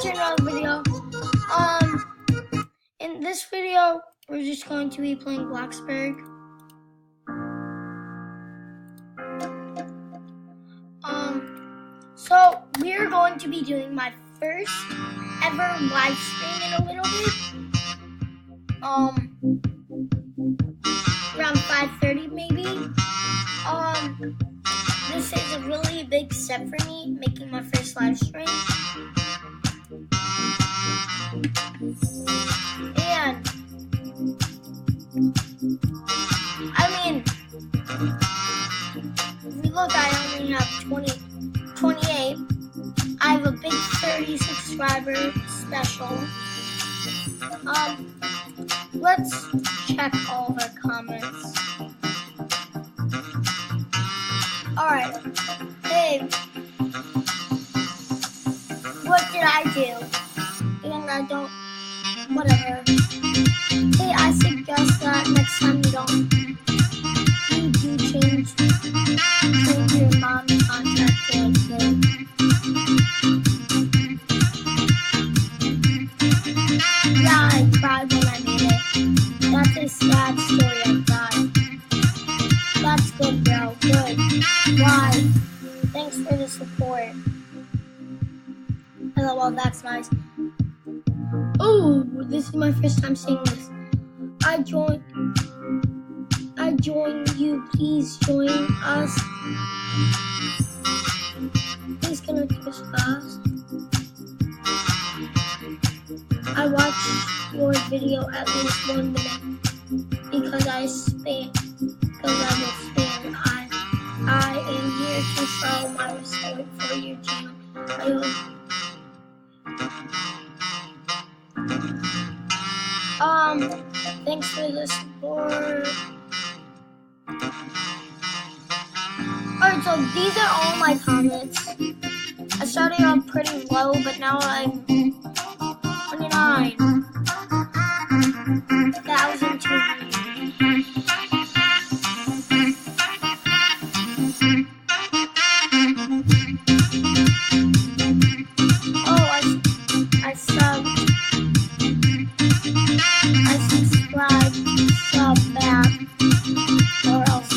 to another video. In this video, we're just going to be playing Bloxburg. So we're going to be doing my first ever live stream in a little bit. Around 5:30 maybe. This is a really big step for me, making my first live stream. And I mean, if you look, I only have 28. I have a big 30 subscriber special. Let's check all of our comments. Alright. Hey, what did I do? And I don't, whatever. Hey, I suggest that next time you do change your mom's contact info. Yeah, I cried when I made it. That's a sad story, I cried. That's good, bro. Good. Why? Thanks for the support. LOL, that's nice. Oh, this is my first time saying this. I join you. Please join us. Please connect us fast. I watched your video at least 1 minute because I will spam. I am here to show my support for your channel. I hope. Thanks for the support. Alright, so these are all my comments. I started off pretty low, but now I'm 29,200. Oh, I subbed. I subscribed, sub back, or else.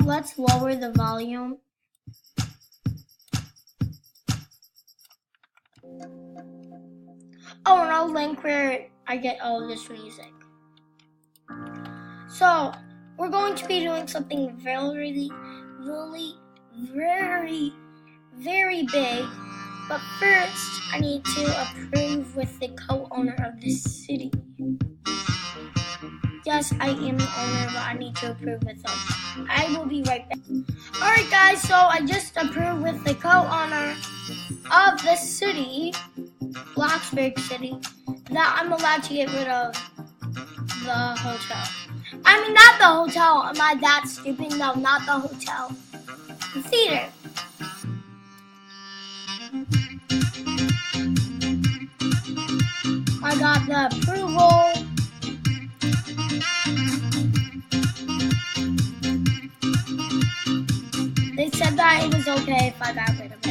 Let's lower the volume. Oh, and I'll link where I get all this music. So, we're going to be doing something very big. But first, I need to approve with the co-owner of this city. Yes, I am the owner, but I need to approve with them. I will be right back. Alright guys, so I just approved with the co-owner of the city, Bloxburg City, that I'm allowed to get rid of the hotel. I mean, not the hotel. Am I that stupid? No, not the hotel. The theater. I got the approval. They said that it was okay if I got rid of it.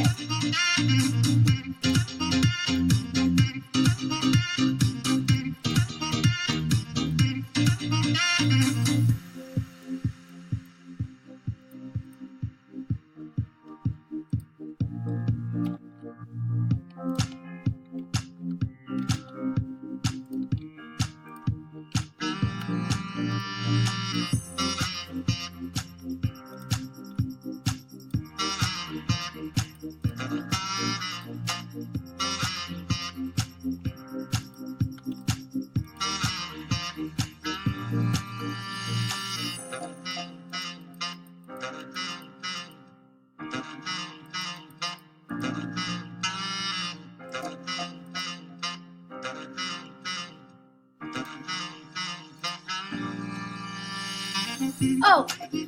Oh,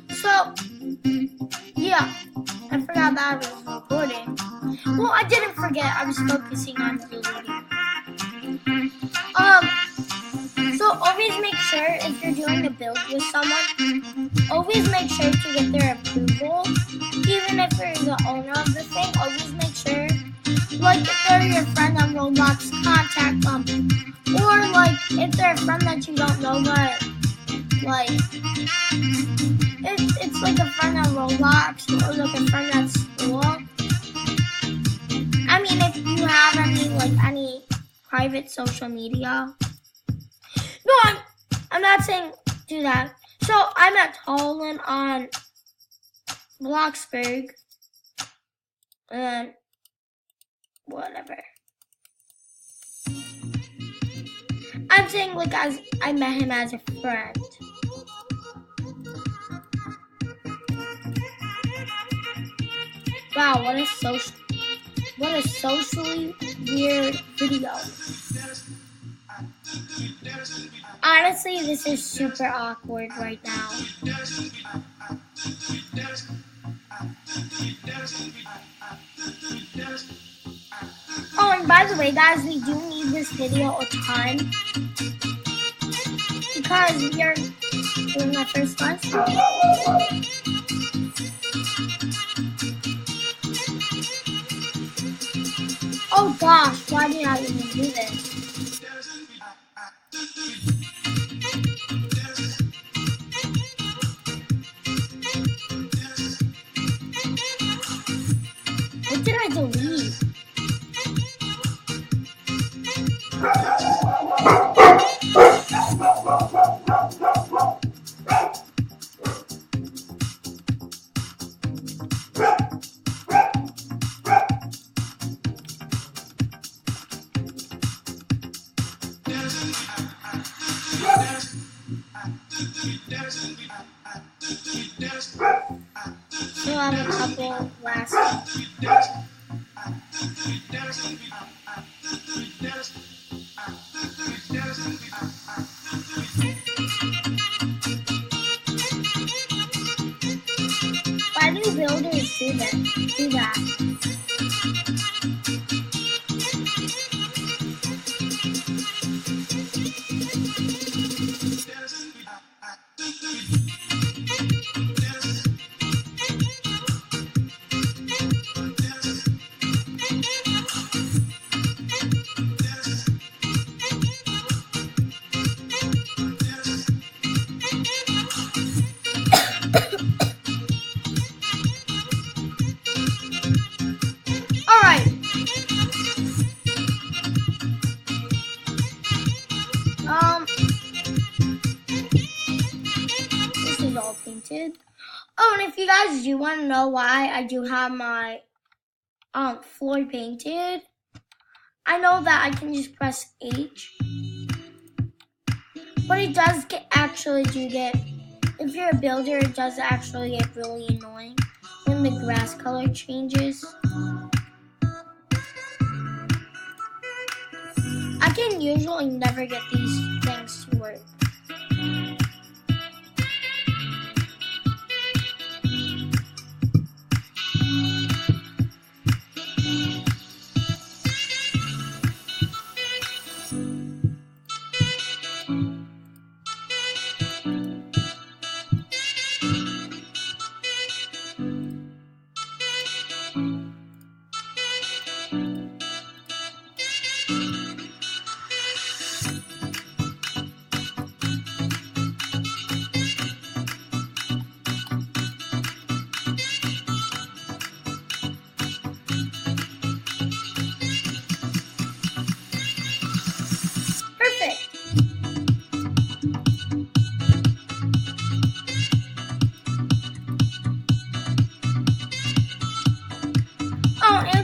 so, yeah, I forgot that I was recording. Well, I didn't forget, I was focusing on deleting. always make sure if you're doing a build with someone, always make sure to get their approval. Even if you're the owner of the thing, always make sure, like if they're your friend on Roblox, contact them. Or like if they're a friend that you don't know, but like if it's like a friend on Roblox or like a friend at school. I mean, if you have any private social media. No, I'm not saying do that. So I'm at Holland on Bloxburg. And whatever. I'm saying like as I met him as a friend. Wow, what a socially weird video. Honestly, this is super awkward right now. Oh, and by the way, guys, we do need this video a ton because we are doing our first lesson. Oh gosh, why did I even do this? What did I delete? Still have a couple last. Why do builders do that? This is all painted. Oh, and if you guys do want to know why I do have my floor painted, I know that I can just press H, but it does if you're a builder, it does actually get really annoying when the grass color changes. I can usually never get these things to work.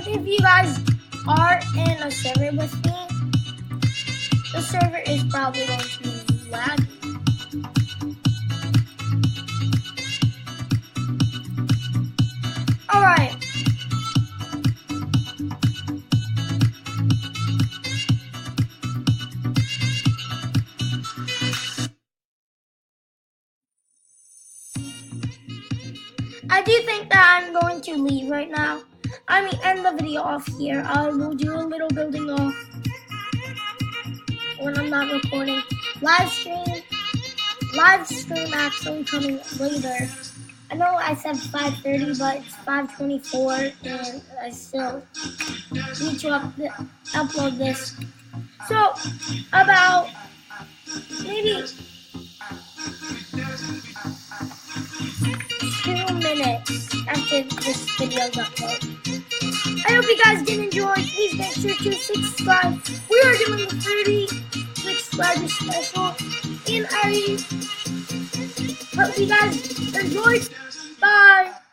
If you guys are in a server with me, the server is probably going to be laggy. Alright. I do think that I'm going to leave right now. I mean, end the video off here. I will do a little building off when I'm not recording. live stream actually coming later. I know I said 5:30, but it's 5:24, and I still need to upload this. So, about maybe 2 minutes after this video's uploaded. I hope you guys did enjoy. Please make sure to subscribe. We are doing the 30 subscriber special, and I hope you guys enjoyed. Bye.